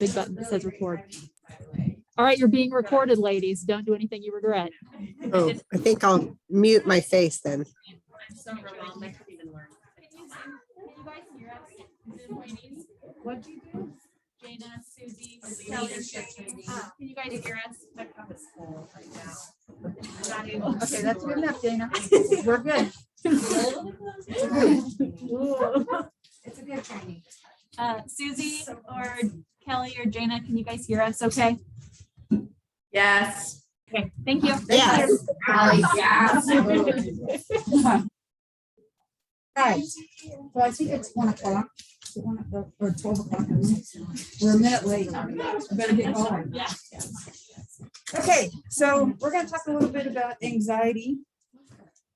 big button that says record. All right, you're being recorded, ladies. Don't do anything you regret. Oh, I think I'll mute my face then. I'm so overwhelmed. I couldn't even learn. What'd you do? Jana, Susie, Kelly, can you guys hear us? My cup is full right now. Okay, that's good enough, Dana. We're good. It's a good training. Susie or Kelly or Jana, can you guys hear us okay? Yes. Okay, thank you. Yes. Yes. Right, so I think it's 1 o'clock, or 12 o'clock. We're a minute late. Better get going. Okay, so we're gonna talk a little bit about anxiety.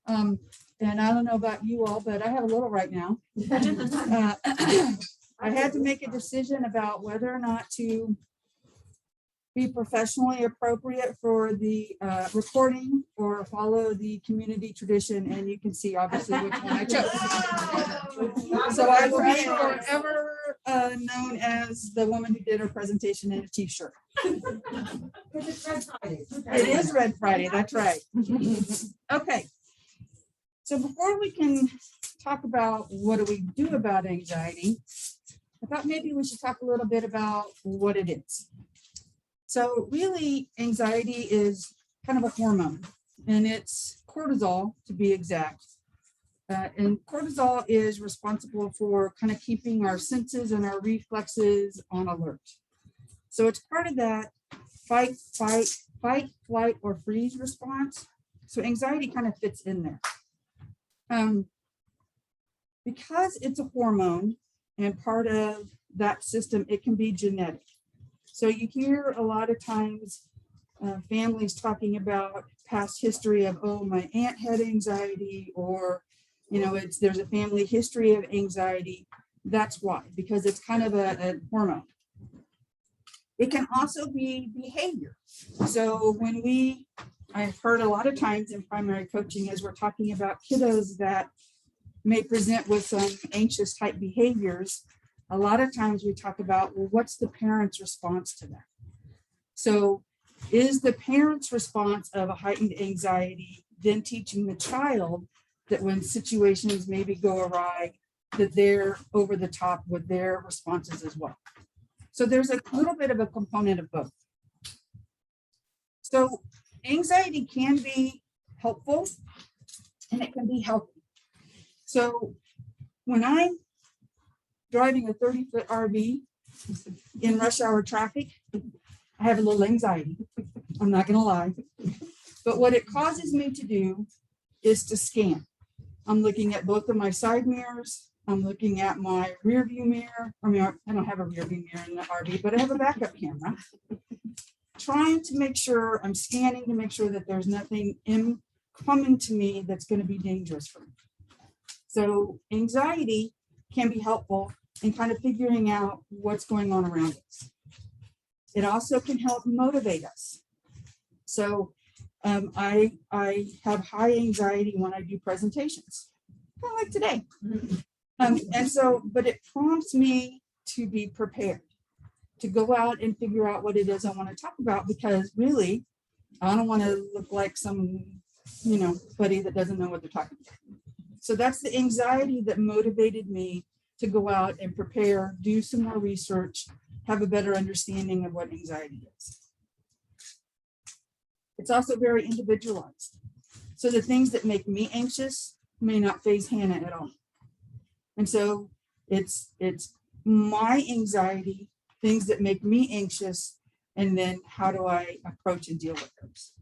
And I don't know about you all, but I have a little right now. I had to make a decision about whether or not to be professionally appropriate for the recording or follow the community tradition, and you can see obviously which one I chose. So I will be forever known as the woman who did her presentation in a t-shirt. It is Red Friday, that's right. Okay. So before we can talk about what do we do about anxiety, I thought maybe we should talk a little bit about what it is. So really, anxiety is kind of a hormone, and it's cortisol to be exact. And cortisol is responsible for kind of keeping our senses and our reflexes on alert. So it's part of that fight, flight, or freeze response. So anxiety kind of fits in there. Because it's a hormone and part of that system, it can be genetic. So you hear a lot of times families talking about past history of, oh, my aunt had anxiety, or, you know, there's a family history of anxiety. That's why, because it's kind of a hormone. It can also be behavior. So I've heard a lot of times in primary coaching, as we're talking about kiddos that may present with some anxious type behaviors, a lot of times we talk about, well, what's the parent's response to that? So is the parent's response of a heightened anxiety then teaching the child that when situations maybe go awry, that they're over the top with their responses as well? So there's a little bit of a component of both. So anxiety can be helpful and it can be healthy. So when I'm driving a 30-foot RV in rush hour traffic, I have a little anxiety. I'm not going to lie. But what it causes me to do is to scan. I'm looking at both of my side mirrors. I'm looking at my rear view mirror. I mean, I don't have a rear view mirror in the RV, but I have a backup camera. Trying to make sure, I'm scanning to make sure that there's nothing coming to me that's going to be dangerous for me. So anxiety can be helpful in kind of figuring out what's going on around us. It also can help motivate us. So I have high anxiety when I do presentations, kind of like today. But it prompts me to be prepared, to go out and figure out what it is I want to talk about, because really, I don't want to look like some, buddy that doesn't know what they're talking about. So that's the anxiety that motivated me to go out and prepare, do some more research, have a better understanding of what anxiety is. It's also very individualized. So the things that make me anxious may not faze Hannah at all. And so it's my anxiety, things that make me anxious, and then how do I approach and deal with those?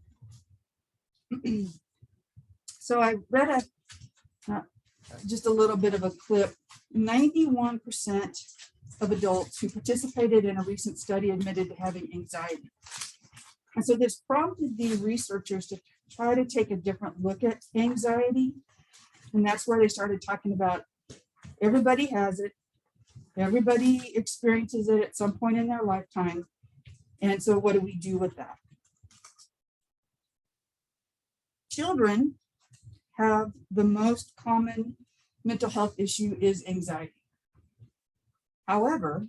So I read just a little bit of a clip. 91% of adults who participated in a recent study admitted to having anxiety. And so this prompted the researchers to try to take a different look at anxiety. And that's where they started talking about everybody has it. Everybody experiences it at some point in their lifetime. And so what do we do with that? Children have the most common mental health issue is anxiety. However,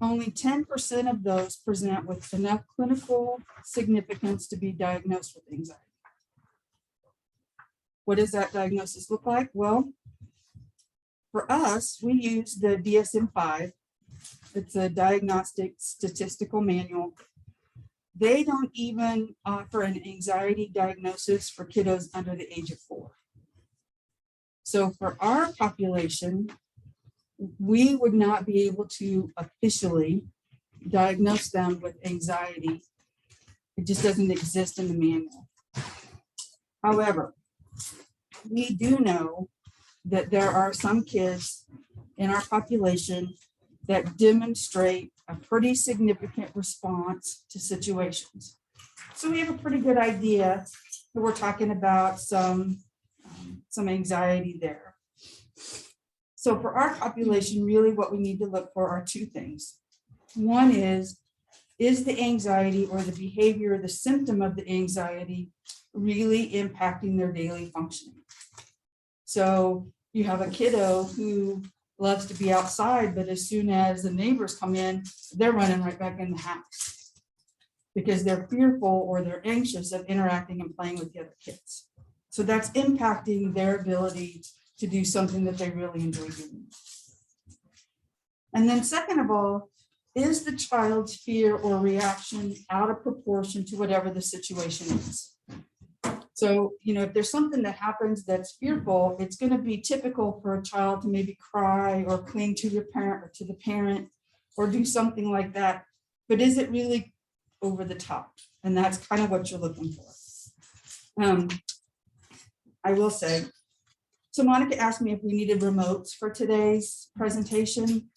only 10% of those present with enough clinical significance to be diagnosed with anxiety. What does that diagnosis look like? Well, for us, we use the DSM-5. It's a diagnostic statistical manual. They don't even offer an anxiety diagnosis for kiddos under the age of 4. So for our population, we would not be able to officially diagnose them with anxiety. It just doesn't exist in the manual. However, we do know that there are some kids in our population that demonstrate a pretty significant response to situations. So we have a pretty good idea that we're talking about some anxiety there. So for our population, really what we need to look for are 2 things. One is the anxiety or the behavior, the symptom of the anxiety really impacting their daily functioning? So you have a kiddo who loves to be outside, but as soon as the neighbors come in, they're running right back in the house because they're fearful or they're anxious of interacting and playing with the other kids. So that's impacting their ability to do something that they really enjoy doing. And then second of all, is the child's fear or reaction out of proportion to whatever the situation is? So, if there's something that happens that's fearful, it's going to be typical for a child to maybe cry or cling to your parent or to the parent or do something like that. But is it really over the top? And that's kind of what you're looking for. I will say, so Monica asked me if we needed remotes for today's presentation.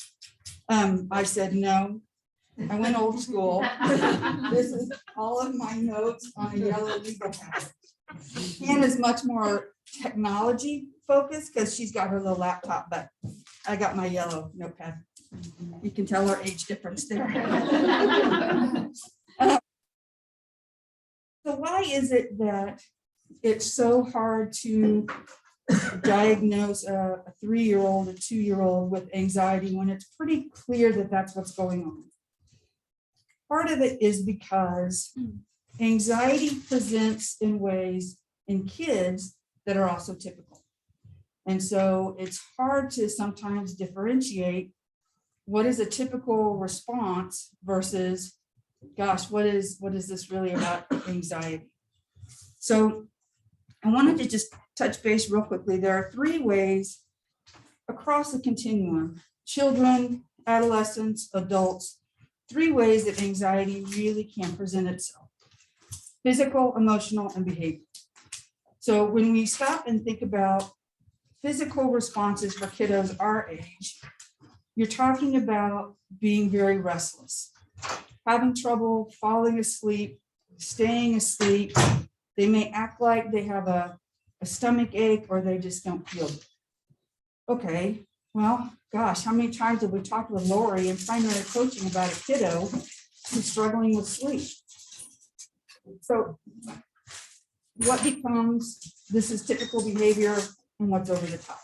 I said no. I went old school. This is all of my notes on a yellow legal pad. Hannah's much more technology focused because she's got her little laptop, but I got my yellow notepad. You can tell our age difference there. So why is it that it's so hard to diagnose a 3-year-old, a 2-year-old with anxiety when it's pretty clear that that's what's going on? Part of it is because anxiety presents in ways in kids that are also typical. And so it's hard to sometimes differentiate what is a typical response versus, gosh, what is this really about anxiety? So I wanted to just touch base real quickly. There are 3 ways across the continuum: children, adolescents, adults, 3 ways that anxiety really can present itself: physical, emotional, and behavioral. So when we stop and think about physical responses for kiddos our age, you're talking about being very restless, having trouble falling asleep, staying asleep. They may act like they have a stomach ache or they just don't feel good. Okay, well, gosh, how many times have we talked with Lori in primary coaching about a kiddo who's struggling with sleep? So what becomes, this is typical behavior and what's over the top?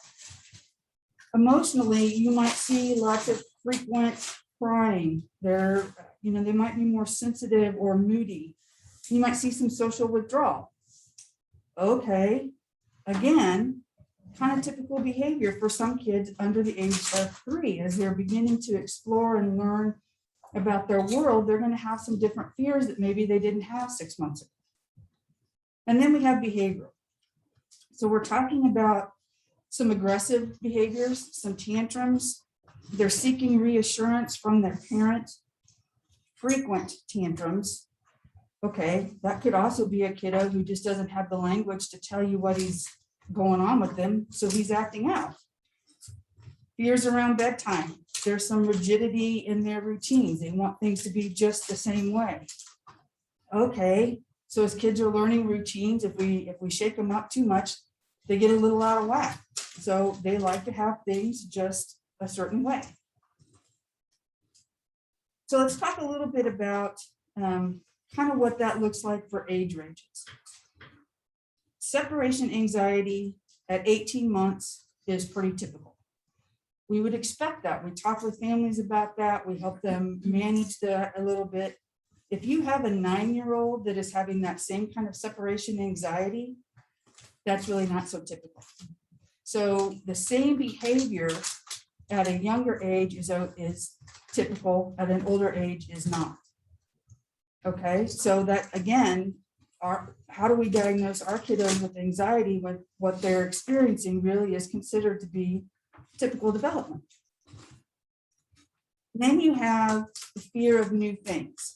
Emotionally, you might see lots of frequent crying. They might be more sensitive or moody. You might see some social withdrawal. Okay, again, kind of typical behavior for some kids under the age of 3. As they're beginning to explore and learn about their world, they're going to have some different fears that maybe they didn't have 6 months ago. And then we have behavioral. So we're talking about some aggressive behaviors, some tantrums. They're seeking reassurance from their parent, frequent tantrums. Okay, that could also be a kiddo who just doesn't have the language to tell you what he's going on with them, so he's acting out. Fears around bedtime. There's some rigidity in their routines. They want things to be just the same way. Okay, so as kids are learning routines, if we shake them up too much, they get a little out of whack. So they like to have things just a certain way. So let's talk a little bit about kind of what that looks like for age ranges. Separation anxiety at 18 months is pretty typical. we would expect that. We talk with families about that. We help them manage that a little bit. If you have a 9-year-old that is having that same kind of separation anxiety, that's really not so typical. So the same behavior at a younger age is typical, at an older age is not. Okay, so that again, how do we diagnose our kiddos with anxiety when what they're experiencing really is considered to be typical development? Then you have the fear of new things,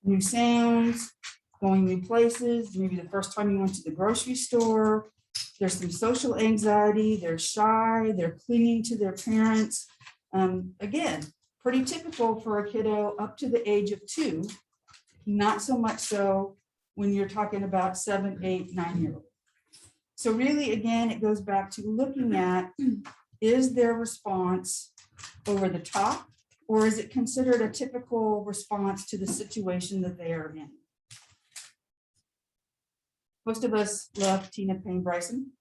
new sounds, going new places, maybe the first time you went to the grocery store. There's some social anxiety, they're shy, they're clinging to their parents. Again, pretty typical for a kiddo up to the age of 2, not so much so when you're talking about 7, 8, 9-year-old. So really, again, it goes back to looking at, is their response over the top, or is it considered a typical response to the situation that they are in? Most of us love Tina Payne Bryson.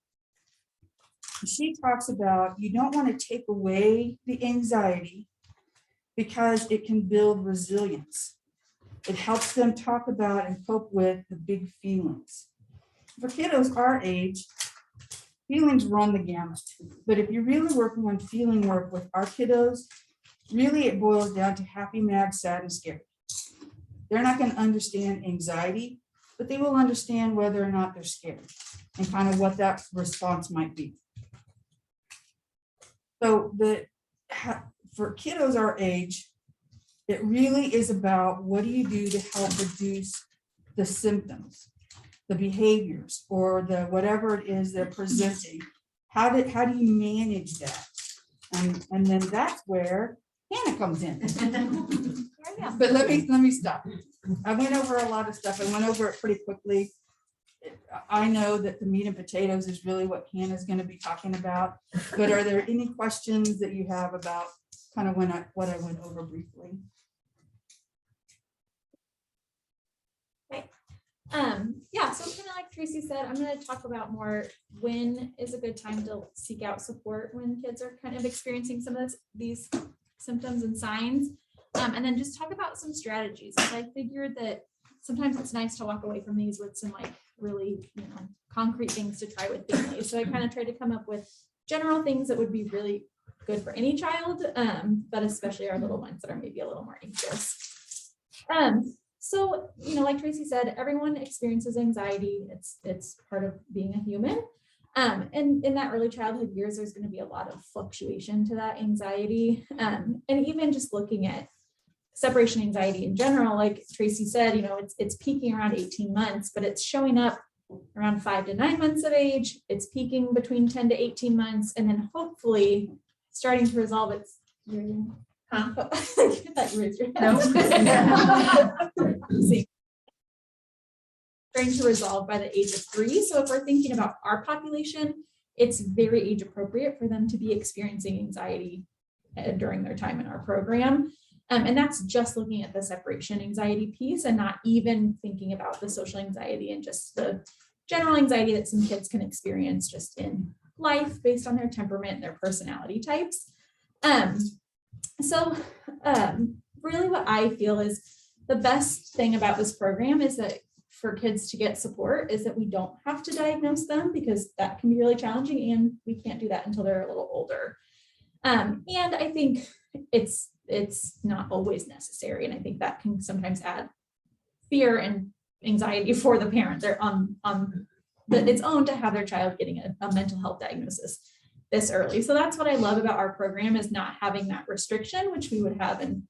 She talks about you don't want to take away the anxiety because it can build resilience. It helps them talk about and cope with the big feelings. For kiddos our age, feelings run the gamut. But if you're really working on feeling work with our kiddos, really it boils down to happy, mad, sad, and scared. They're not going to understand anxiety, but they will understand whether or not they're scared and kind of what that response might be. So for kiddos our age, it really is about what do you do to help reduce the symptoms, the behaviors, or the whatever it is they're presenting. How do you manage that? And then that's where Hannah comes in. But let me stop. I went over a lot of stuff. I went over it pretty quickly. I know that the meat and potatoes is really what Hannah's going to be talking about. But are there any questions that you have about kind of what I went over briefly? Yeah, so kind of like Tracy said, I'm going to talk about more when is a good time to seek out support when kids are kind of experiencing some of these symptoms and signs, and then just talk about some strategies. I figured that sometimes it's nice to walk away from these with some like really concrete things to try with families. So I kind of tried to come up with general things that would be really good for any child, but especially our little ones that are maybe a little more anxious. So, like Tracy said, everyone experiences anxiety. It's part of being a human. And in that early childhood years, there's going to be a lot of fluctuation to that anxiety. And even just looking at separation anxiety in general, like Tracy said, it's peaking around 18 months, but it's showing up around 5 to 9 months of age. It's peaking between 10 to 18 months, and then hopefully starting to resolve its. I thought you raised your hand. See. Starting to resolve by the age of 3. So if we're thinking about our population, it's very age appropriate for them to be experiencing anxiety during their time in our program. And that's just looking at the separation anxiety piece and not even thinking about the social anxiety and just the general anxiety that some kids can experience just in life based on their temperament and their personality types. So really what I feel is the best thing about this program is that for kids to get support is that we don't have to diagnose them, because that can be really challenging, and we can't do that until they're a little older. And I think it's not always necessary. And I think that can sometimes add fear and anxiety for the parent. They're on its own to have their child getting a mental health diagnosis this early. So that's what I love about our program, is not having that restriction, which we would have in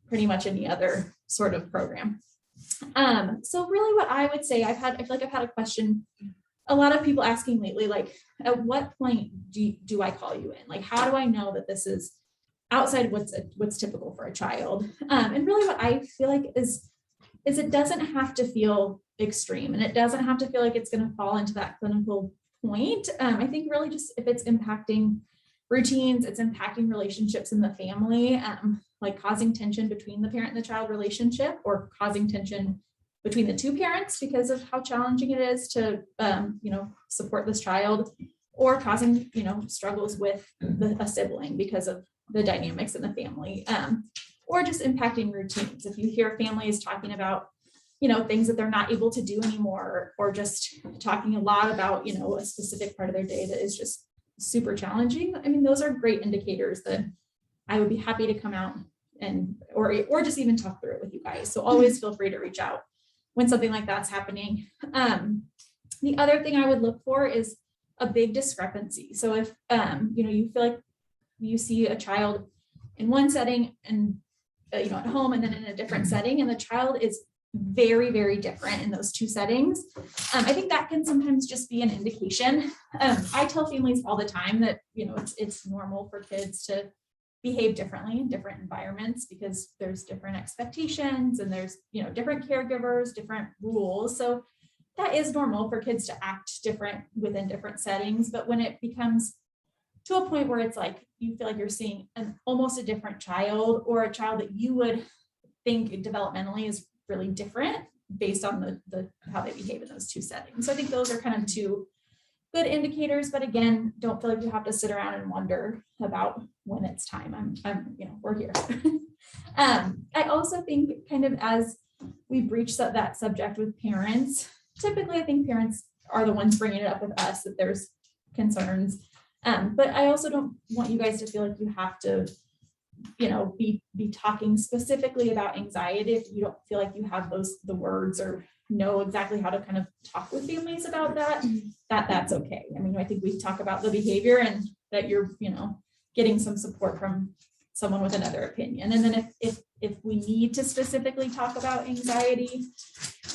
pretty much any other sort of program. So really what I would say, I feel like I've had a question, a lot of people asking lately, like, at what point do I call you in? Like, how do I know that this is outside what's typical for a child? And really what I feel like is it doesn't have to feel extreme, and it doesn't have to feel like it's going to fall into that clinical point. I think really just if it's impacting routines, it's impacting relationships in the family, like causing tension between the parent and the child relationship, or causing tension between the two parents because of how challenging it is to support this child. or causing, struggles with a sibling because of the dynamics in the family, or just impacting routines. If you hear families talking about, things that they're not able to do anymore, or just talking a lot about, a specific part of their day that is just super challenging. I mean, those are great indicators that I would be happy to come out and, or just even talk through it with you guys. So always feel free to reach out when something like that's happening. The other thing I would look for is a big discrepancy. So if, you feel like you see a child in one setting and, at home, and then in a different setting, and the child is very, very different in those two settings, I think that can sometimes just be an indication. I tell families all the time that, it's normal for kids to behave differently in different environments because there's different expectations and there's, different caregivers, different rules. So that is normal for kids to act different within different settings. But when it becomes to a point where it's like, you feel like you're seeing almost a different child, or a child that you would think developmentally is really different based on the how they behave in those two settings. So I think those are kind of two good indicators, but again, don't feel like you have to sit around and wonder about when it's time. We're here. I also think kind of as we breach that subject with parents, typically I think parents are the ones bringing it up with us that there's concerns. But I also don't want you guys to feel like you have to, be talking specifically about anxiety if you don't feel like you have the words or know exactly how to kind of talk with families about that's okay. I mean, I think we talk about the behavior and that you're, getting some support from someone with another opinion. And then if we need to specifically talk about anxiety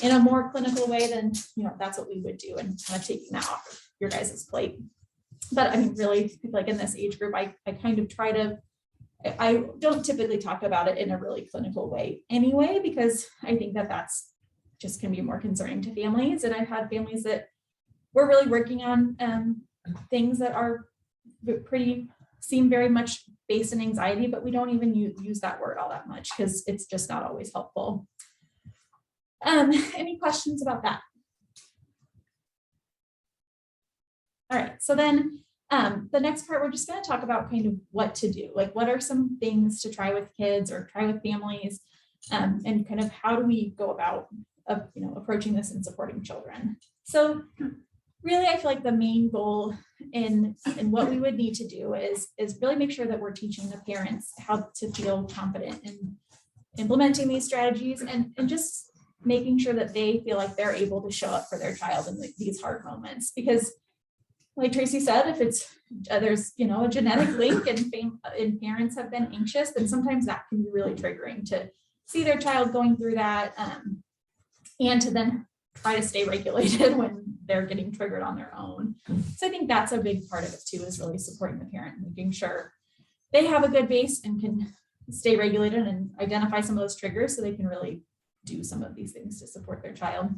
in a more clinical way, then, that's what we would do, and kind of taking that off of your guys' plate. But I mean, really, like in this age group, I kind of I don't typically talk about it in a really clinical way anyway, because I think that's just can be more concerning to families. And I've had families that we're really working on things that are seem very much based in anxiety, but we don't even use that word all that much because it's just not always helpful. Any questions about that? All right, so then the next part, we're just going to talk about kind of what to do, like what are some things to try with kids or try with families, and kind of how do we go about approaching this and supporting children. So really, I feel like the main goal in what we would need to do is really make sure that we're teaching the parents how to feel confident in implementing these strategies, and just making sure that they feel like they're able to show up for their child in these hard moments. Because like Tracy said, if it's there's a genetic link and parents have been anxious, then sometimes that can be really triggering to see their child going through that, and to then try to stay regulated when they're getting triggered on their own. So I think that's a big part of it too, is really supporting the parent, making sure they have a good base and can stay regulated and identify some of those triggers so they can really do some of these things to support their child.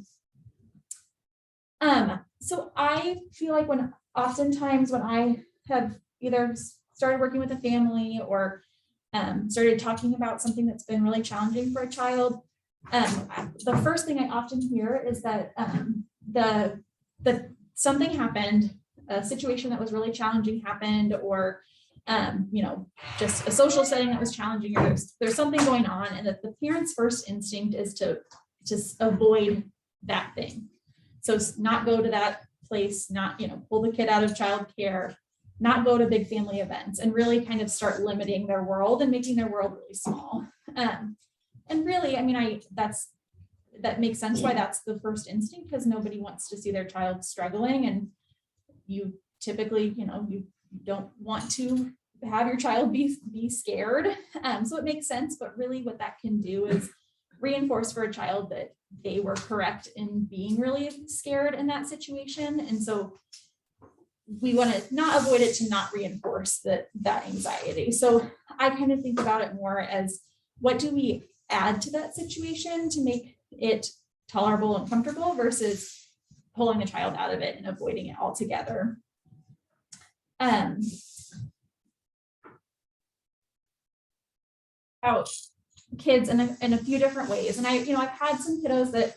So I feel like oftentimes when I have either started working with a family or started talking about something that's been really challenging for a child, the first thing I often hear is that something happened, a situation that was really challenging happened, or just a social setting that was challenging, or there's something going on, and that the parent's first instinct is to just avoid that thing. So not go to that place, not pull the kid out of childcare, not go to big family events, and really kind of start limiting their world and making their world really small. And really, I mean, that makes sense why that's the first instinct, because nobody wants to see their child struggling, and you typically, you don't want to have your child be scared. So it makes sense, but really what that can do is reinforce for a child that they were correct in being really scared in that situation. And so we want to not avoid it, to not reinforce that anxiety. So I kind of think about it more as, what do we add to that situation to make it tolerable and comfortable, versus pulling the child out of it and avoiding it altogether. About kids in a few different ways. And I've had some kiddos that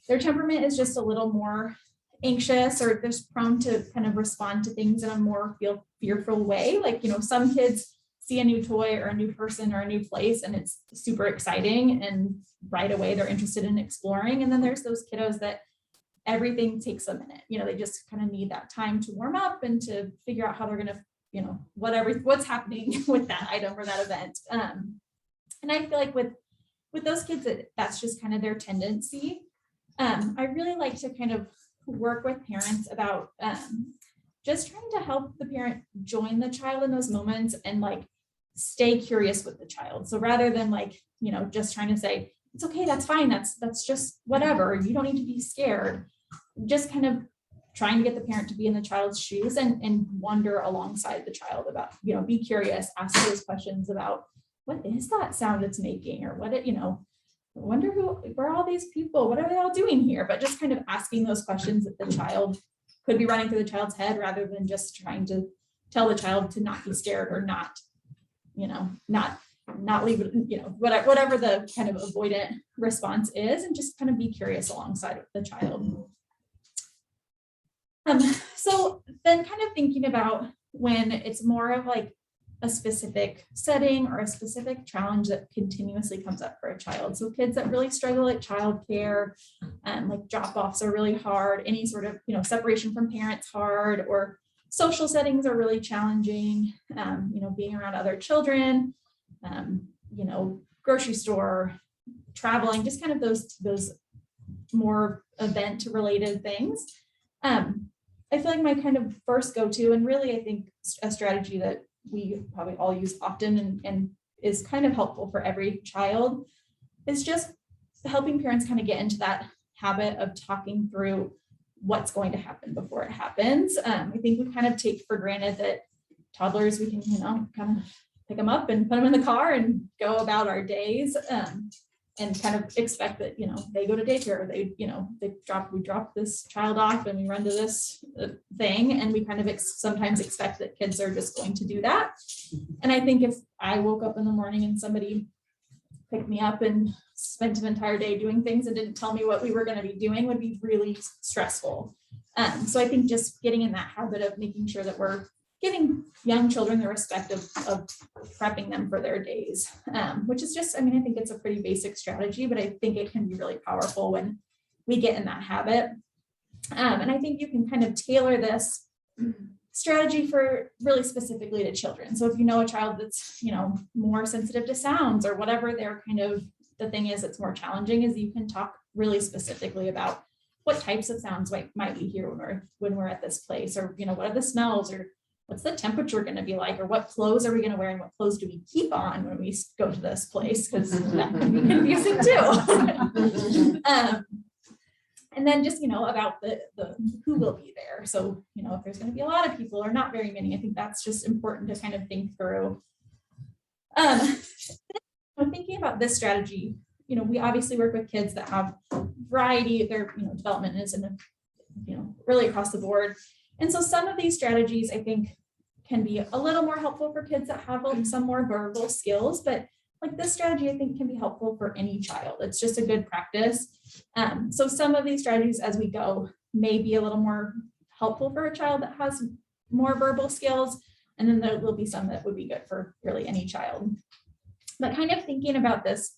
their temperament is just a little more anxious or just prone to kind of respond to things in a more fearful way. Like, some kids see a new toy or a new person or a new place and it's super exciting and right away they're interested in exploring. And then there's those kiddos that everything takes a minute. They just kind of need that time to warm up and to figure out how they're going to, what's happening with that item or that event. And I feel like with those kids, that's just kind of their tendency. I really like to kind of work with parents about just trying to help the parent join the child in those moments and like stay curious with the child. So rather than like, just trying to say, it's okay, that's fine, that's just whatever, you don't need to be scared. Just kind of trying to get the parent to be in the child's shoes and wonder alongside the child about, be curious, ask those questions about what is that sound it's making, or what it, I wonder where are all these people, what are they all doing here? But just kind of asking those questions that the child could be running through the child's head, rather than just trying to tell the child to not be scared or not leave it, whatever the kind of avoidant response is, and just kind of be curious alongside with the child. So then kind of thinking about when it's more of like a specific setting or a specific challenge that continuously comes up for a child. So kids that really struggle at childcare, like drop-offs are really hard, any sort of, separation from parents hard, or social settings are really challenging, being around other children, grocery store, traveling, just kind of those more event related things. I feel like my kind of first go-to, and really I think a strategy that we probably all use often and is kind of helpful for every child, is just helping parents kind of get into that habit of talking through what's going to happen before it happens. I think we kind of take for granted that toddlers, we can, kind of pick them up and put them in the car and go about our days, and kind of expect that, they go to daycare, or we drop this child off and we run to this thing. And we kind of sometimes expect that kids are just going to do that. And I think if I woke up in the morning and somebody picked me up and spent an entire day doing things and didn't tell me what we were going to be doing, would be really stressful. So I think just getting in that habit of making sure that we're giving young children the respect of prepping them for their days, which is just, I think it's a pretty basic strategy, but I think it can be really powerful when we get in that habit. And I think you can kind of tailor this strategy for really specifically to children. So if you know a child that's, more sensitive to sounds, or whatever their kind of, the thing is that's more challenging, is you can talk really specifically about what types of sounds might we hear when we're at this place, or, what are the smells, or what's the temperature going to be like, or what clothes are we going to wear, and what clothes do we keep on when we go to this place, because that can be confusing too. And then just, about the who will be there. So, if there's going to be a lot of people or not very many, I think that's just important to kind of think through. Thinking about this strategy, we obviously work with kids that have variety, their development is really across the board. And so some of these strategies, I think, can be a little more helpful for kids that have some more verbal skills, but like this strategy, I think, can be helpful for any child. It's just a good practice. So some of these strategies as we go may be a little more helpful for a child that has more verbal skills. And then there will be some that would be good for really any child. But kind of thinking about this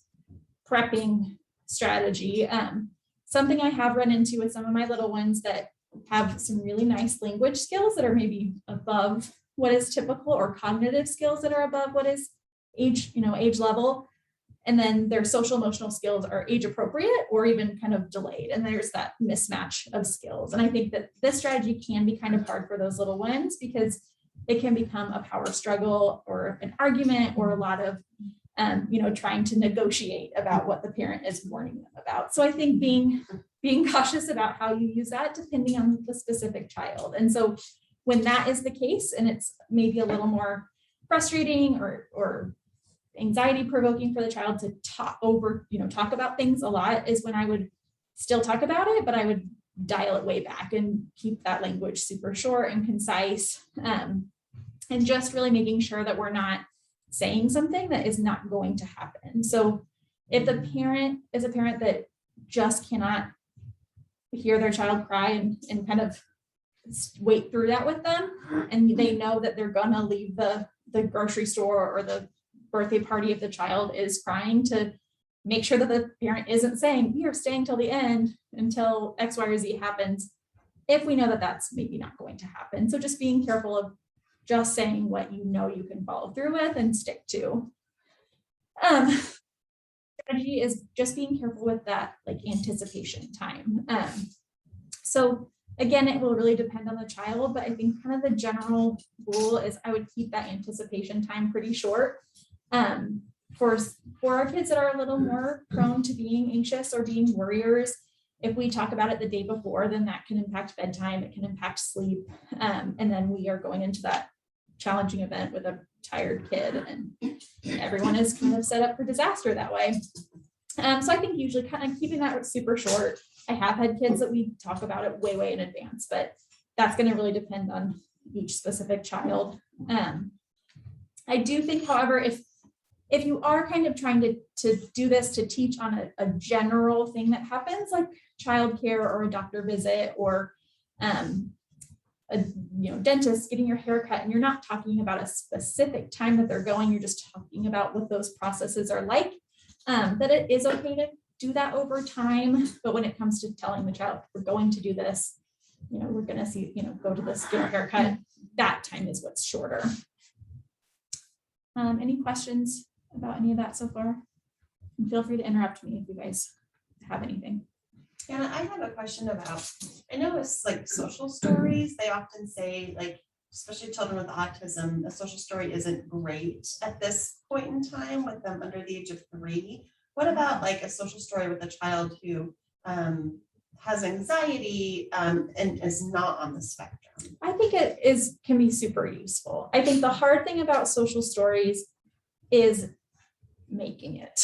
prepping strategy, something I have run into with some of my little ones that have some really nice language skills that are maybe above what is typical, or cognitive skills that are above what is age level. And then their social emotional skills are age appropriate or even kind of delayed. And there's that mismatch of skills. And I think that this strategy can be kind of hard for those little ones, because it can become a power struggle or an argument, or a lot of trying to negotiate about what the parent is warning them about. So I think being cautious about how you use that depending on the specific child. And so when that is the case, and it's maybe a little more frustrating or anxiety provoking for the child to talk about things a lot, is when I would still talk about it, but I would dial it way back and keep that language super short and concise, and just really making sure that we're not saying something that is not going to happen. So if the parent is a parent that just cannot hear their child cry and kind of wait through that with them. And they know that they're gonna leave the grocery store or the birthday party if the child is crying, to make sure that the parent isn't saying, we are staying till the end until X, Y, or Z happens, if we know that that's maybe not going to happen. So just being careful of just saying what you know you can follow through with and stick to. Strategy is just being careful with that, like, anticipation time. So again, it will really depend on the child, but I think kind of the general rule is I would keep that anticipation time pretty short. For our kids that are a little more prone to being anxious or being worriers, if we talk about it the day before, then that can impact bedtime, it can impact sleep. And then we are going into that challenging event with a tired kid, and everyone is kind of set up for disaster that way. So I think usually kind of keeping that super short. I have had kids that we talk about it way in advance, but that's going to really depend on each specific child. I do think, however, if you are kind of trying to do this to teach on a general thing that happens, like childcare or a doctor visit or a dentist, getting your hair cut, and you're not talking about a specific time that they're going, you're just talking about what those processes are like, that it is okay to do that over time. But when it comes to telling the child, we're going to do this, we're going to see, go to this, get a haircut, that time is what's shorter. Any questions about any of that so far? And feel free to interrupt me if you guys have anything. Yeah, I have a question about, I know it's like social stories, they often say, like, especially children with autism, a social story isn't great at this point in time with them under the age of 3. What about like a social story with a child who has anxiety and is not on the spectrum? I think it can be super useful. I think the hard thing about social stories is making it.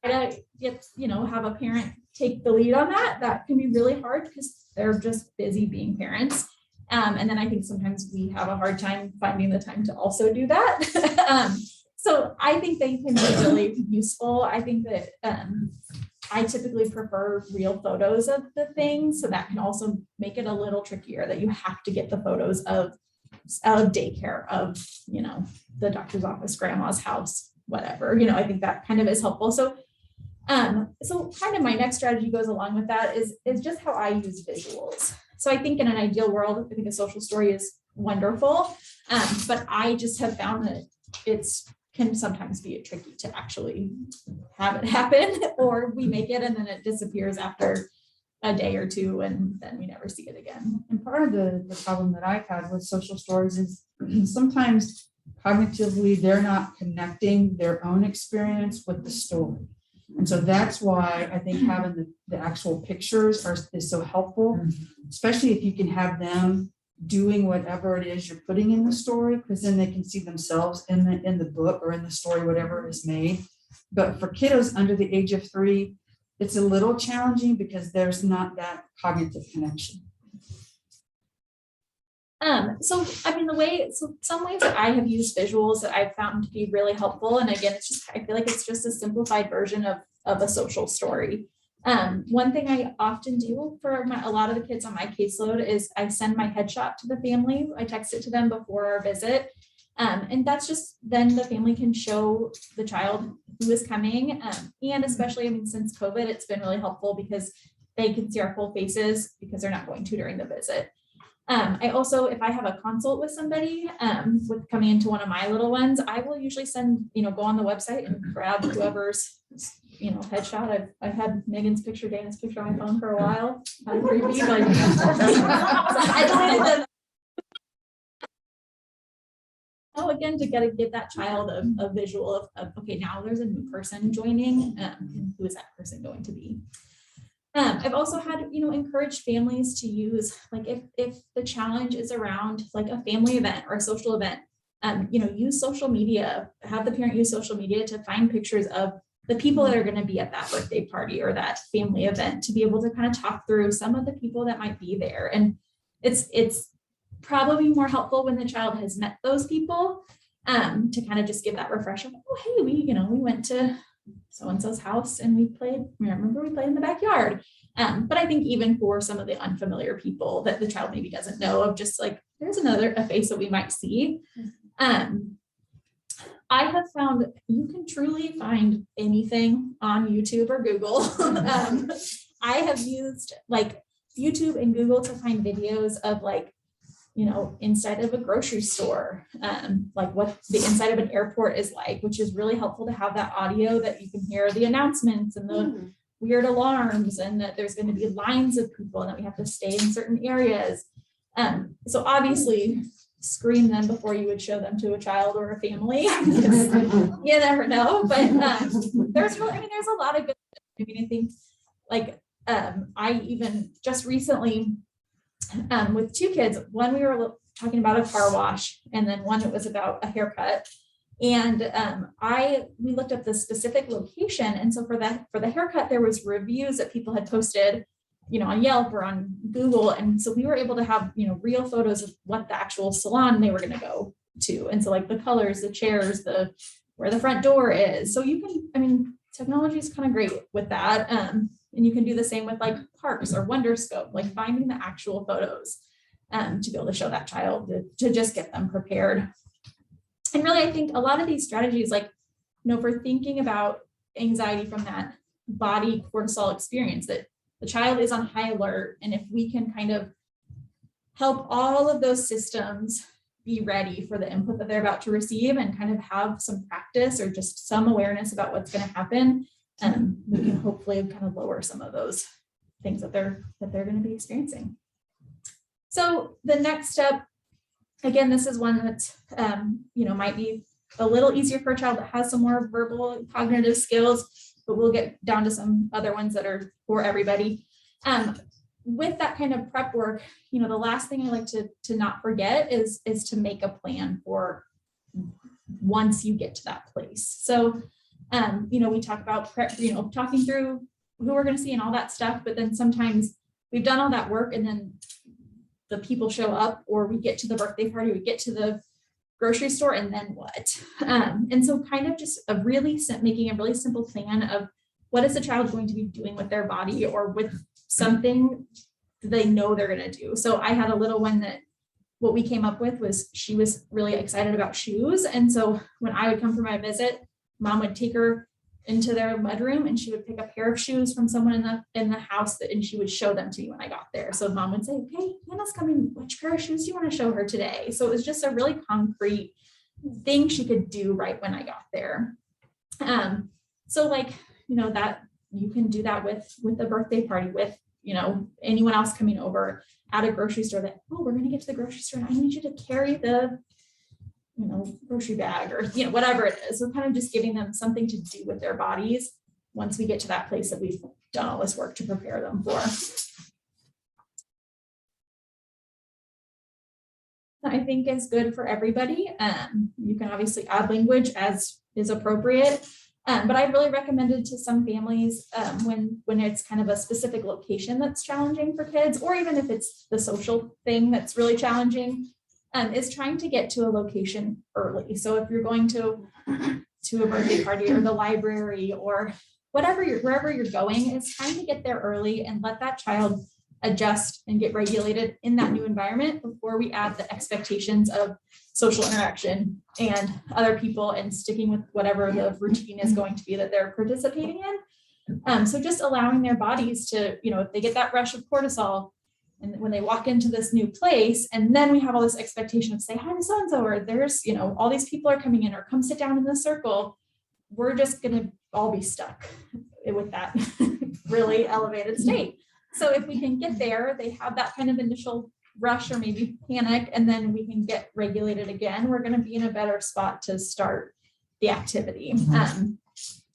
Try to get, have a parent take the lead on that. That can be really hard because they're just busy being parents. And then I think sometimes we have a hard time finding the time to also do that. So I think they can be really useful. I think that I typically prefer real photos of the things. So that can also make it a little trickier that you have to get the photos of daycare, of, the doctor's office, grandma's house, whatever, I think that kind of is helpful. So kind of my next strategy goes along with that is just how I use visuals. So I think in an ideal world, I think a social story is wonderful. But I just have found that can sometimes be tricky to actually have it happen, or we make it and then it disappears after a day or two and then we never see it again. And part of the problem that I've had with social stories is sometimes cognitively they're not connecting their own experience with the story. And so that's why I think having the actual pictures is so helpful, especially if you can have them doing whatever it is you're putting in the story, because then they can see themselves in the book or in the story, whatever is made. But for kiddos under the age of 3, it's a little challenging because there's not that cognitive connection. So some ways that I have used visuals that I've found to be really helpful. And again, I feel like it's just a simplified version of a social story. One thing I often do for a lot of the kids on my caseload is I send my headshot to the family. I text it to them before our visit. And that's just, then the family can show the child who is coming. And especially, since COVID, it's been really helpful because they can see our full faces because they're not going to during the visit. I also, if I have a consult with somebody with coming into one of my little ones, I will usually send, go on the website and grab whoever's, headshot. I've had Megan's picture, Dana's picture on my phone for a while. Kind of creepy, but I deleted them. Oh, again, to give that child a visual of okay, now there's a new person joining, and who is that person going to be? I've also had, encouraged families to use, like, if the challenge is around like a family event or a social event, use social media, have the parent use social media to find pictures of the people that are going to be at that birthday party or that family event, to be able to kind of talk through some of the people that might be there. And it's probably more helpful when the child has met those people, to kind of just give that refresher. Oh, hey, we went to so-and-so's house and we played in the backyard. But I think even for some of the unfamiliar people that the child maybe doesn't know of, just like, there's a face that we might see. I have found you can truly find anything on YouTube or Google. I have used like YouTube and Google to find videos of like, inside of a grocery store, like what the inside of an airport is like, which is really helpful to have that audio that you can hear the announcements and the weird alarms, and that there's going to be lines of people and that we have to stay in certain areas. So obviously screen them before you would show them to a child or a family. You never know, but there's a lot of good. I think like I even just recently with two kids, one we were talking about a car wash, and then one it was about a haircut. And we looked up the specific location, and so for the haircut, there was reviews that people had posted, on Yelp or on Google, and so we were able to have real photos of what the actual salon they were going to go to, and so like the colors, the chairs, where the front door is. So you can, technology is kind of great with that, and you can do the same with like parks or Wonderscope, like finding the actual photos to be able to show that child to just get them prepared. And really, I think a lot of these strategies, like, if we're thinking about anxiety from that body cortisol experience, that the child is on high alert. And if we can kind of help all of those systems be ready for the input that they're about to receive and kind of have some practice or just some awareness about what's going to happen, we can hopefully kind of lower some of those things that they're going to be experiencing. So the next step, again, this is one that, might be a little easier for a child that has some more verbal and cognitive skills, but we'll get down to some other ones that are for everybody. With that kind of prep work, the last thing I like to not forget is to make a plan for once you get to that place. So, we talk about prep, talking through who we're going to see and all that stuff, but then sometimes we've done all that work and then the people show up, or we get to the birthday party, we get to the grocery store, and then what? And so kind of just making a really simple plan of what is the child going to be doing with their body or with something they know they're going to do. So I had a little one that what we came up with was she was really excited about shoes. And so when I would come for my visit, mom would take her into their mudroom and she would pick a pair of shoes from someone in the house and she would show them to me when I got there. So mom would say, okay, Hannah's coming. Which pair of shoes do you want to show her today? So it was just a really concrete thing she could do right when I got there. So like, that you can do that with the birthday party, with, anyone else coming over at a grocery store that, we're going to get to the grocery store and I need you to carry the grocery bag or, whatever it is. So kind of just giving them something to do with their bodies once we get to that place that we've done all this work to prepare them for. I think is good for everybody. You can obviously add language as is appropriate, but I really recommended to some families when it's kind of a specific location that's challenging for kids, or even if it's the social thing that's really challenging, is trying to get to a location early. So if you're going to a birthday party or the library or wherever you're going, is trying to get there early and let that child adjust and get regulated in that new environment before we add the expectations of social interaction and other people and sticking with whatever the routine is going to be that they're participating in. So just allowing their bodies to, if they get that rush of cortisol, and when they walk into this new place, and then we have all this expectation of say hi to so-and-so, or there's, all these people are coming in, or come sit down in the circle, we're just going to all be stuck with that really elevated state. So if we can get there, they have that kind of initial rush or maybe panic, and then we can get regulated again, we're going to be in a better spot to start the activity.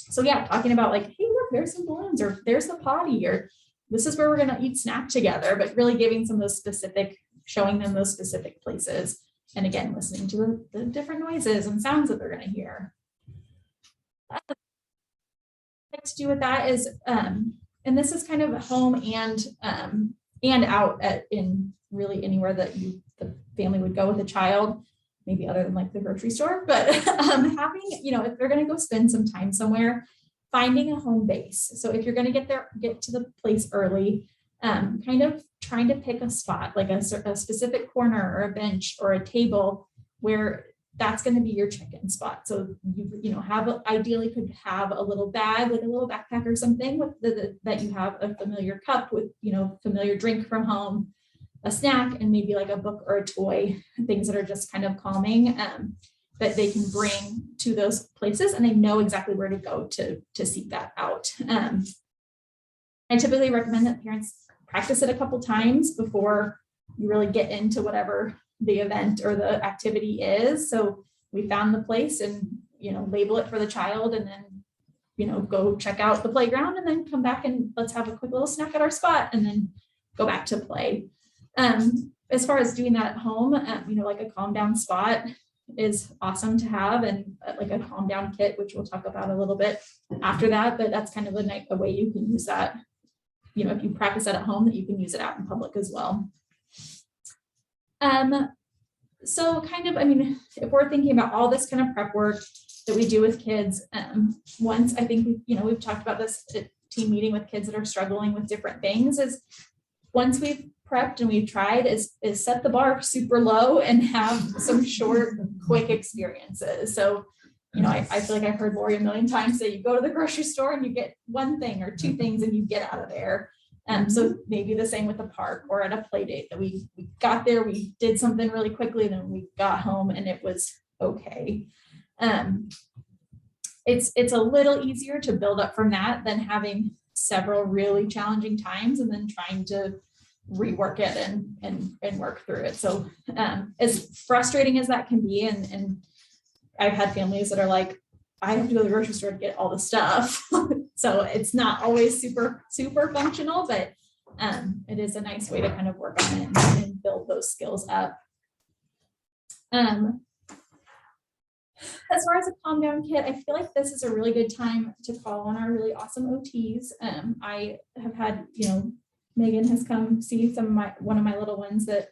So yeah, talking about like, hey, look, there's some balloons, or there's the potty, or this is where we're going to eat snack together, but really giving some of those showing them those specific places. And again, listening to the different noises and sounds that they're going to hear. What I like to do with that is, and this is kind of home and out in really anywhere that the family would go with a child, maybe other than like the grocery store, but having, if they're going to go spend some time somewhere, finding a home base. So if you're going to get to the place early, kind of trying to pick a spot, like a specific corner or a bench or a table where that's going to be your check-in spot. So ideally could have a little bag, like a little backpack or something with that you have a familiar cup with, familiar drink from home, a snack, and maybe like a book or a toy, things that are just kind of calming, that they can bring to those places, and they know exactly where to go to seek that out. I typically recommend that parents practice it a couple times before you really get into whatever the event or the activity is. So we found the place and, label it for the child, and then, go check out the playground, and then come back and let's have a quick little snack at our spot, and then go back to play. As far as doing that at home, like a calm down spot is awesome to have, and like a calm down kit, which we'll talk about a little bit after that, but that's kind of a way you can use that. If you practice that at home, that you can use it out in public as well. So kind of, if we're thinking about all this kind of prep work that we do with kids, once I think, we've talked about this at team meeting with kids that are struggling with different things, is once we've prepped and we've tried is set the bar super low and have some short, quick experiences. So, I feel like I've heard Lori a million times say you go to the grocery store and you get one thing or two things and you get out of there. So maybe the same with the park or at a play date, that we got there, we did something really quickly, then we got home and it was okay. It's a little easier to build up from that than having several really challenging times and then trying to rework it and work through it. So as frustrating as that can be, and I've had families that are like, I have to go to the grocery store to get all the stuff. So it's not always super functional, but it is a nice way to kind of work on it and build those skills up. As far as a calm down kit, I feel like this is a really good time to call on our really awesome OTs. I have had, Megan has come see one of my little ones that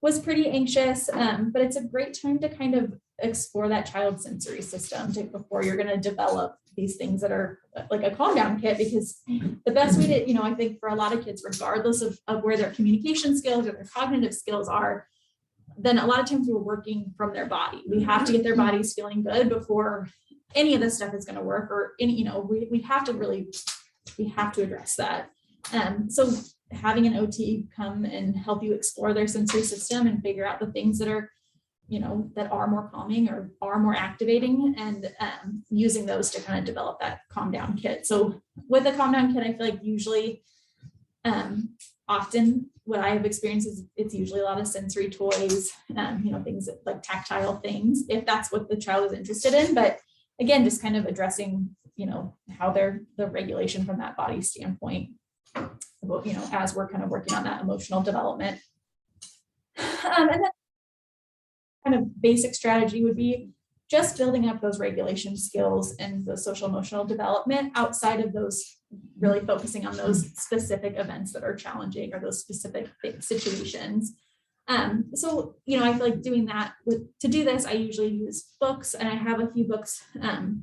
was pretty anxious, but it's a great time to kind of explore that child's sensory system before you're going to develop these things that are like a calm down kit, because the best way to, I think for a lot of kids, regardless of where their communication skills or their cognitive skills are, then a lot of times we're working from their body. We have to get their bodies feeling good before any of this stuff is going to work, or we have to address that. So having an OT come and help you explore their sensory system and figure out the things that are, that are more calming or are more activating, and using those to kind of develop that calm down kit. So with a calm down kit, I feel like usually, often what I have experienced is it's usually a lot of sensory toys, things like tactile things, if that's what the child is interested in. But again, just kind of addressing, how the regulation from that body standpoint, as we're kind of working on that emotional development. And then kind of basic strategy would be just building up those regulation skills and the social emotional development outside of those, really focusing on those specific events that are challenging or those specific situations. So, I feel like doing that to do this, I usually use books, and I have a few books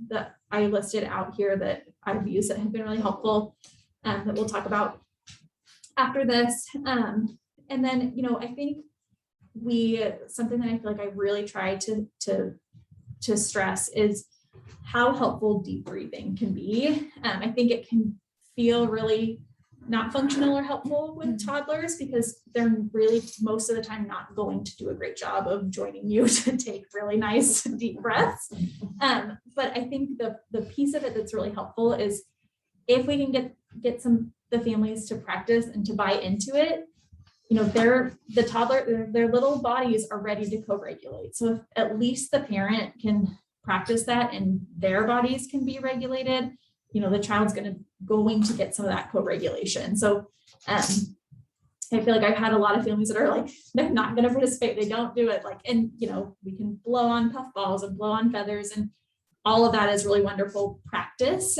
that I listed out here that I've used that have been really helpful, that we'll talk about after this. And then, I think something that I feel like I really try to stress is how helpful deep breathing can be. I think it can feel really not functional or helpful with toddlers, because they're really most of the time not going to do a great job of joining you to take really nice deep breaths. But I think the piece of it that's really helpful is if we can get the families to practice and to buy into it, their little bodies are ready to co-regulate. So if at least the parent can practice that and their bodies can be regulated, the child's going to get some of that co-regulation. So I feel like I've had a lot of families that are like, they're not going to participate. They don't do it. And we can blow on puffballs and blow on feathers, and all of that is really wonderful practice.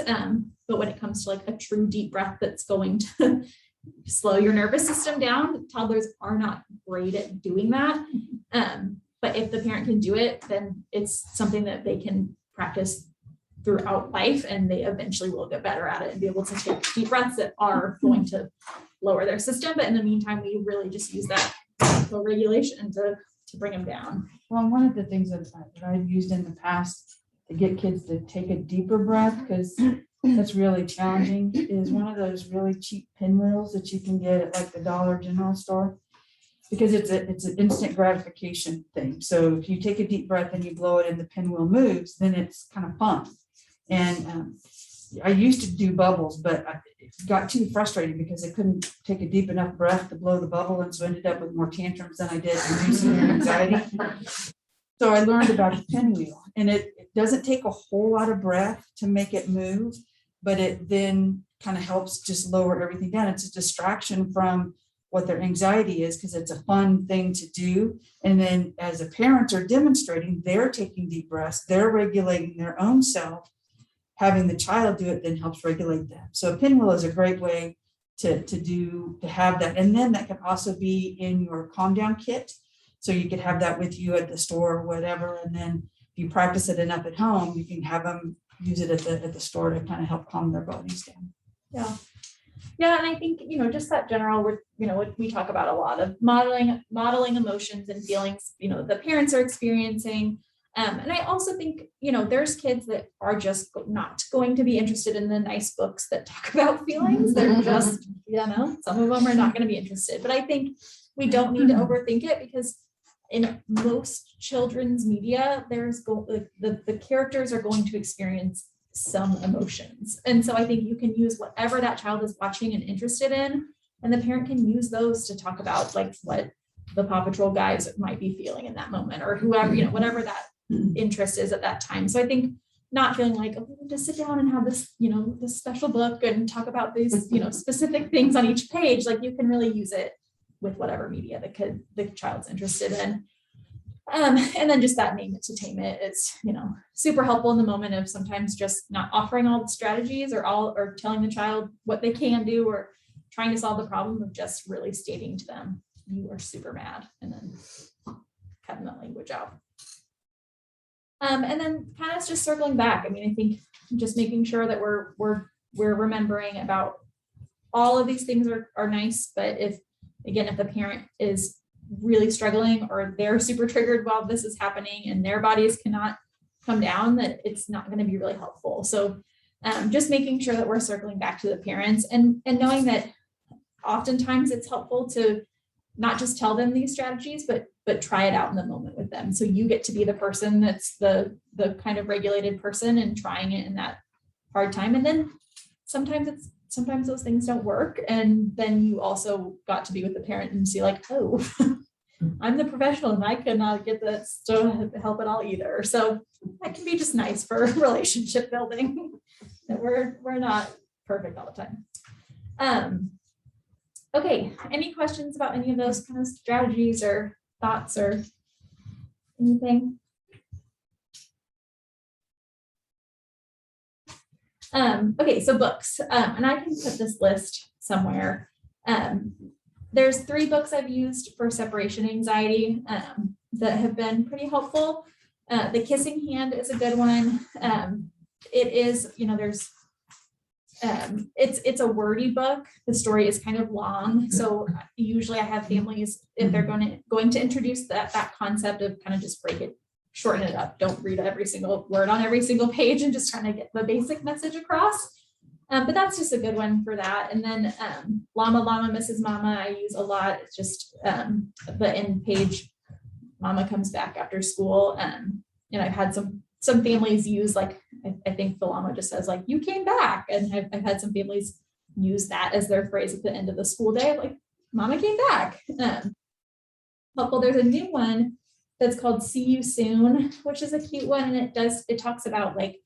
But when it comes to like a true deep breath that's going to slow your nervous system down, toddlers are not great at doing that. But if the parent can do it, then it's something that they can practice throughout life, and they eventually will get better at it and be able to take deep breaths that are going to lower their system. But in the meantime, we really just use that regulation to bring them down. Well, one of the things that I've used in the past to get kids to take a deeper breath, because that's really challenging, is one of those really cheap pinwheels that you can get at like the Dollar General store. Because it's an instant gratification thing. So if you take a deep breath and you blow it and the pinwheel moves, then it's kind of fun. And I used to do bubbles, but it got too frustrating because I couldn't take a deep enough breath to blow the bubble, and so I ended up with more tantrums than I did reducing their anxiety. So I learned about the pinwheel, and it doesn't take a whole lot of breath to make it move, but it then kind of helps just lower everything down. It's a distraction from what their anxiety is, because it's a fun thing to do. And then as the parents are demonstrating, they're taking deep breaths, they're regulating their own self. Having the child do it then helps regulate them. So a pinwheel is a great way to have that. And then that can also be in your calm down kit. So you could have that with you at the store or whatever. And then if you practice it enough at home, you can have them use it at the store to kind of help calm their bodies down. Yeah. Yeah, and I think, just that general, what we talk about a lot of modeling emotions and feelings, the parents are experiencing. And I also think, there's kids that are just not going to be interested in the nice books that talk about feelings. They're just, some of them are not going to be interested. But I think we don't need to overthink it, because in most children's media, the characters are going to experience some emotions. And so I think you can use whatever that child is watching and interested in, and the parent can use those to talk about like what the Paw Patrol guys might be feeling in that moment, or whoever, whatever that interest is at that time. So I think not feeling like, oh, we need to sit down and have this, this special book and talk about these, specific things on each page. Like, you can really use it with whatever media the child's interested in. And then just that name it to tame it is, super helpful in the moment of sometimes just not offering all the strategies or telling the child what they can do, or trying to solve the problem, of just really stating to them, you are super mad, and then cutting that language out. And then kind of just circling back. I mean, I think just making sure that we're remembering about all of these things are nice, but if the parent is really struggling, or they're super triggered while this is happening and their bodies cannot come down, that it's not going to be really helpful. So just making sure that we're circling back to the parents, and knowing that oftentimes it's helpful to not just tell them these strategies, but try it out in the moment with them. So you get to be the person that's the kind of regulated person and trying it in that hard time. And then sometimes those things don't work. And then you also got to be with the parent and see like, oh, I'm the professional and I cannot get this to help at all either. So that can be just nice for relationship building, that we're not perfect all the time. Okay, any questions about any of those kind of strategies or thoughts or anything? Okay, so books, and I can put this list somewhere. There's 3 books I've used for separation anxiety that have been pretty helpful. The Kissing Hand is a good one. It is, there's, it's a wordy book. The story is kind of long. So usually I have families, if they're going to introduce that concept of kind of just shorten it up. Don't read every single word on every single page and just trying to get the basic message across. But that's just a good one for that. And then Llama Llama Mrs. Mama, I use a lot. It's just the end page, Mama comes back after school. And I've had some families use, like, I think the llama just says like, you came back. And I've had some families use that as their phrase at the end of the school day, like, Mama came back. Helpful. There's a new one that's called See You Soon, which is a cute one. And it talks about like,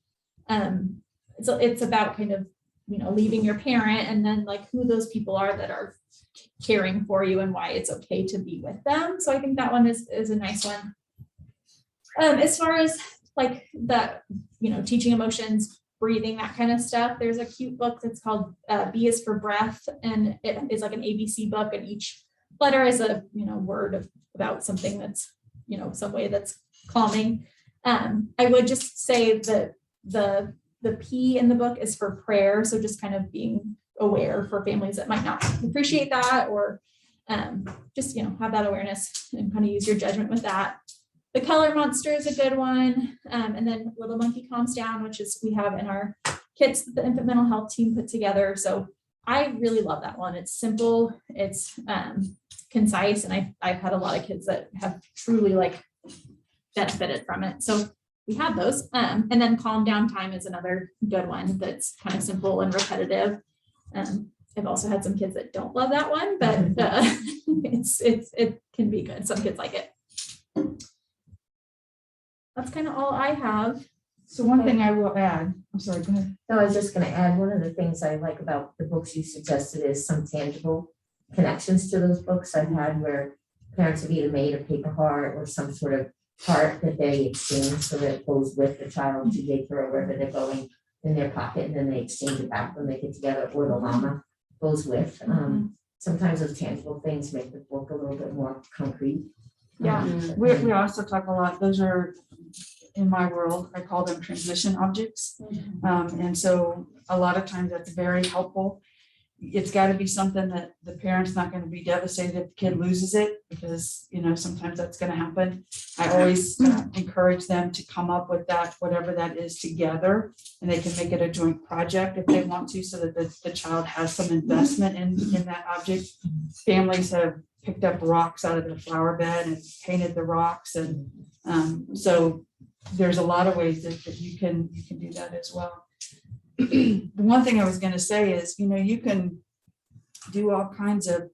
it's about kind of, leaving your parent, and then like who those people are that are caring for you and why it's okay to be with them. So I think that one is a nice one. As far as like the, teaching emotions, breathing, that kind of stuff, there's a cute book that's called B is for Breath. And it is like an ABC book, and each letter is a, word about something that's, some way that's calming. I would just say that the the P in the book is for prayer. So just kind of being aware for families that might not appreciate that, or just, have that awareness and kind of use your judgment with that. The color monster is a good one. And then Little Monkey Calms Down, which is we have in our kits that the infant mental health team put together. So I really love that one. It's simple, it's concise, and I've had a lot of kids that have truly benefited from it. So we have those. And then Calm Down Time is another good one that's kind of simple and repetitive. I've also had some kids that don't love that one, but it can be good. Some kids like it. That's kind of all I have. So one thing I will add, I'm sorry, go ahead. No, I was just gonna add, one of the things I like about the books you suggested is some tangible connections to those books I've had where parents have either made a paper heart or some sort of heart that they exchange so that it goes with the child to take her wherever they're going in their pocket, and then they exchange it back when they get together, or the llama goes with. Sometimes those tangible things make the book a little bit more concrete. Yeah. We also talk a lot, those are, in my world, I call them transition objects. And so a lot of times that's very helpful. It's got to be something that the parent's not going to be devastated if the kid loses it, because, sometimes that's going to happen. I always encourage them to come up with that, whatever that is, together, and they can make it a joint project if they want to, so that the child has some investment in that object. Families have picked up rocks out of the flower bed and painted the rocks. And so there's a lot of ways that you can do that as well. The one thing I was going to say is, you can do all kinds of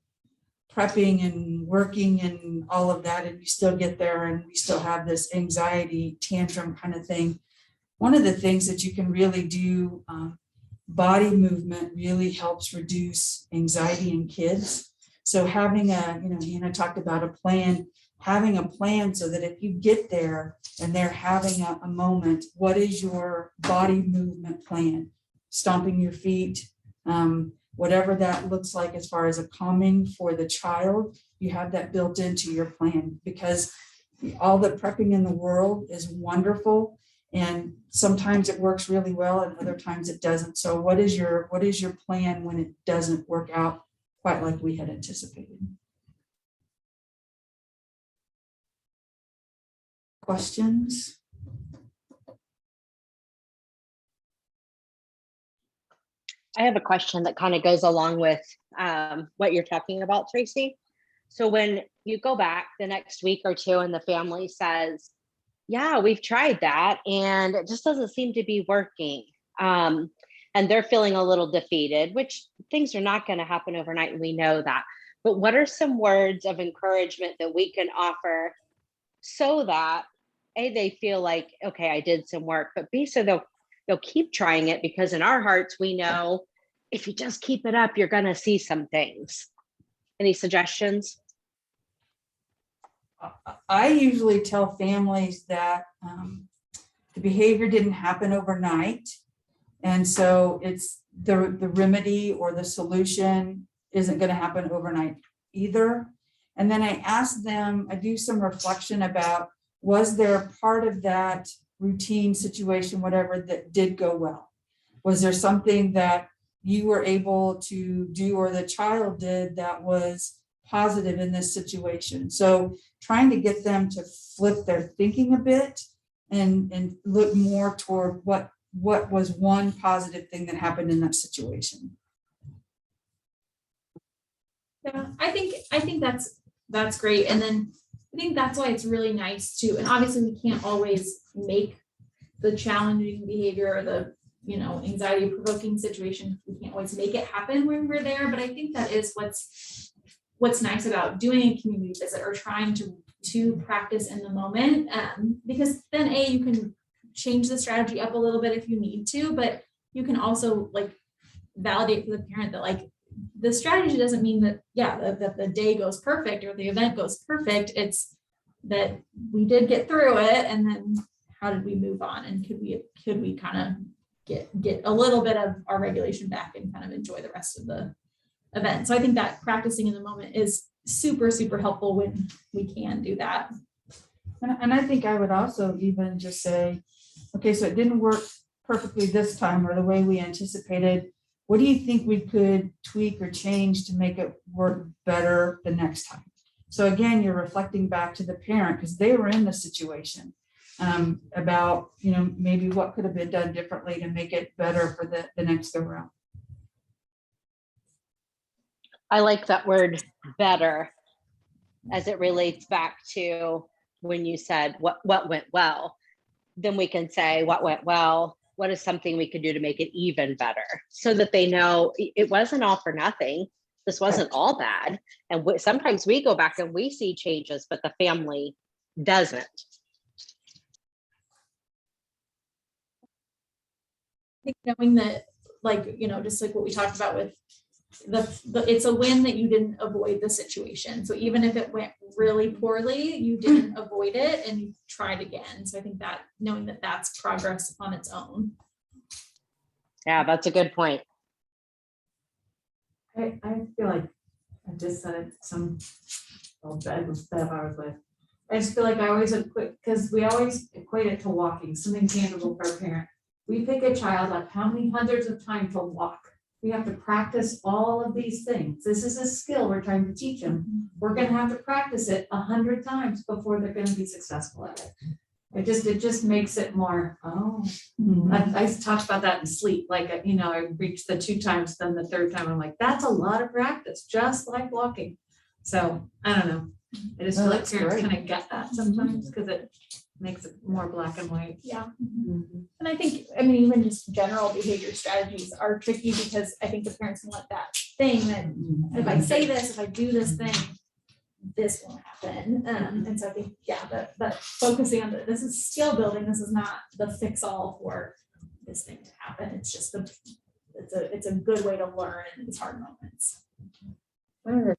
prepping and working and all of that, and you still get there and we still have this anxiety tantrum kind of thing. One of the things that you can really do, body movement really helps reduce anxiety in kids. So having Hannah talked about a plan, having a plan so that if you get there and they're having a moment, what is your body movement plan? Stomping your feet, whatever that looks like as far as a calming for the child, you have that built into your plan, because all the prepping in the world is wonderful. And sometimes it works really well and other times it doesn't. So what is your plan when it doesn't work out quite like we had anticipated? Questions? I have a question that kind of goes along with what you're talking about, Tracy. So when you go back the next week or two and the family says, yeah, we've tried that and it just doesn't seem to be working. And they're feeling a little defeated, which things are not going to happen overnight. And we know that. But what are some words of encouragement that we can offer so that A, they feel like, okay, I did some work, but B, so they'll keep trying it, because in our hearts, we know if you just keep it up, you're going to see some things. Any suggestions? I usually tell families that the behavior didn't happen overnight. And so it's the remedy or the solution isn't going to happen overnight either. And then I ask them, I do some reflection about, was there a part of that routine situation, whatever, that did go well? Was there something that you were able to do or the child did that was positive in this situation? So trying to get them to flip their thinking a bit and look more toward what was one positive thing that happened in that situation. Yeah, I think that's great. And then I think that's why it's really nice to, and obviously we can't always make the challenging behavior or the, anxiety provoking situation. We can't always make it happen when we're there, but I think that is what's nice about doing a community visit or trying to practice in the moment, because then you can change the strategy up a little bit if you need to, but you can also validate for the parent that the strategy doesn't mean that, that the day goes perfect or the event goes perfect. It's that we did get through it, and then how did we move on, and could we kind of get a little bit of our regulation back and kind of enjoy the rest of the event. So I think that practicing in the moment is super, super helpful when we can do that. And I think I would also even just say, okay, so it didn't work perfectly this time or the way we anticipated. What do you think we could tweak or change to make it work better the next time? So again, you're reflecting back to the parent because they were in the situation about, maybe what could have been done differently to make it better for the next go round. I like that word better as it relates back to when you said what went well. Then we can say what went well, what is something we could do to make it even better so that they know it wasn't all for nothing. This wasn't all bad. And sometimes we go back and we see changes, but the family doesn't. I think knowing that, just like what we talked about with it's a win that you didn't avoid the situation. So even if it went really poorly, you didn't avoid it and you tried again. So I think that knowing that that's progress on its own. Yeah, that's a good point. I feel like I just said it some bed was that I was with. I just feel like I always equate, because we always equate it to walking, something tangible for a parent. We pick a child up how many hundreds of times to walk. We have to practice all of these things. This is a skill we're trying to teach them. We're going to have to practice it 100 times before they're going to be successful at it. It just makes it more, I talked about that in sleep. Like, I reached the 2 times, then the 3rd time, I'm like, that's a lot of practice, just like walking. So I don't know. I just feel like parents kind of get that sometimes because it makes it more black and white. Yeah. And I think, even just general behavior strategies are tricky because I think the parents want that thing that if I say this, if I do this thing, this won't happen. And so I think, but focusing on this is skill building. This is not the fix all for this thing to happen. It's just it's a good way to learn in these hard moments. One of the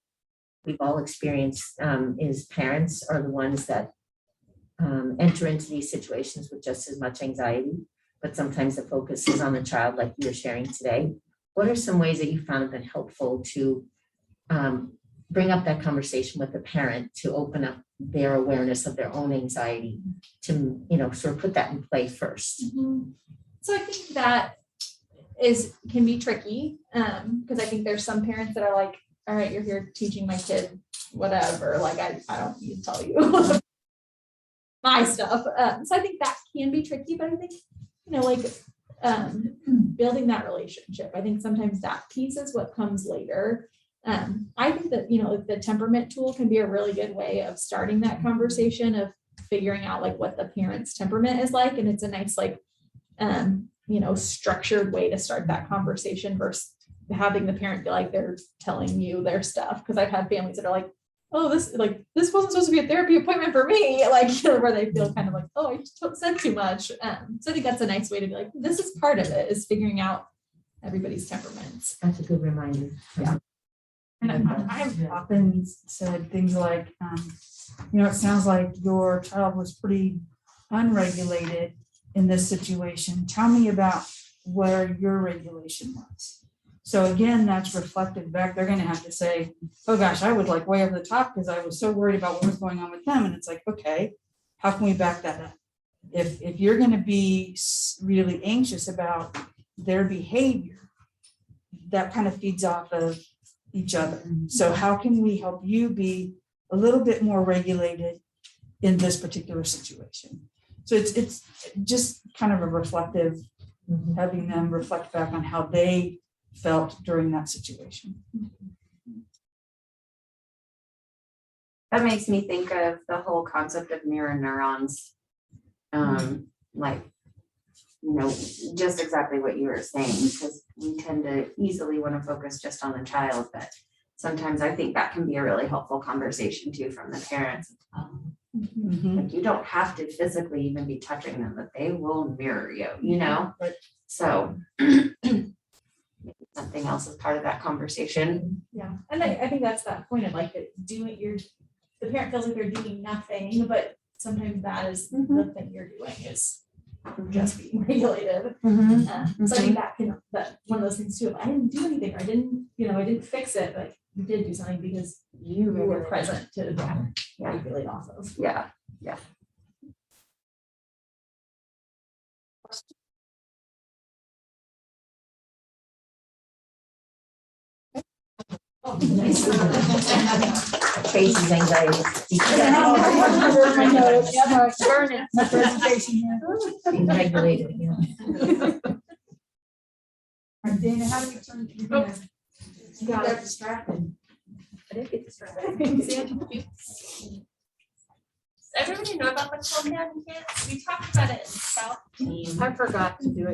we've all experienced is parents are the ones that enter into these situations with just as much anxiety, but sometimes the focus is on the child, like you're sharing today. What are some ways that you found have been helpful to bring up that conversation with the parent to open up their awareness of their own anxiety to, sort of put that in play first? So I think that can be tricky because I think there's some parents that are like, all right, you're here teaching my kid whatever, like I don't need to tell you my stuff. So I think that can be tricky, but I think, building that relationship, I think sometimes that piece is what comes later. I think that, the temperament tool can be a really good way of starting that conversation of figuring out like what the parent's temperament is like. And it's a nice, structured way to start that conversation versus having the parent feel like they're telling you their stuff. Because I've had families that are like, oh, this wasn't supposed to be a therapy appointment for me. Where they feel kind of like, oh, I just said too much. So I think that's a nice way to be like, this is part of it, is figuring out everybody's temperaments. That's a good reminder. Yeah. And I've often said things like, it sounds like your child was pretty unregulated in this situation. Tell me about where your regulation was. So again, that's reflected back. They're going to have to say, oh gosh, I was like way over the top because I was so worried about what was going on with them. And it's like, okay, how can we back that up? If you're going to be really anxious about their behavior, that kind of feeds off of each other. So how can we help you be a little bit more regulated in this particular situation? So it's just kind of a reflective, having them reflect back on how they felt during that situation. That makes me think of the whole concept of mirror neurons. Just exactly what you were saying, because we tend to easily want to focus just on the child, but sometimes I think that can be a really helpful conversation too from the parents. Like you don't have to physically even be touching them, but they will mirror you, Right. So something else is part of that conversation. Yeah. And I think that's that point of like the parent feels like they're doing nothing, but sometimes that is the thing you're doing is just being regulated. So I think that one of those things too, if I didn't do anything, or I didn't fix it, like you did do something because you were present to regulate off of. Yeah. Tracy's anxiety. Burn it. My presentation here. Being regulated, you know. All right, Dana, how do we turn? You're gonna- You got distracted. Does everybody know about the calm down kits? We talked about it in South Team. I forgot to do it.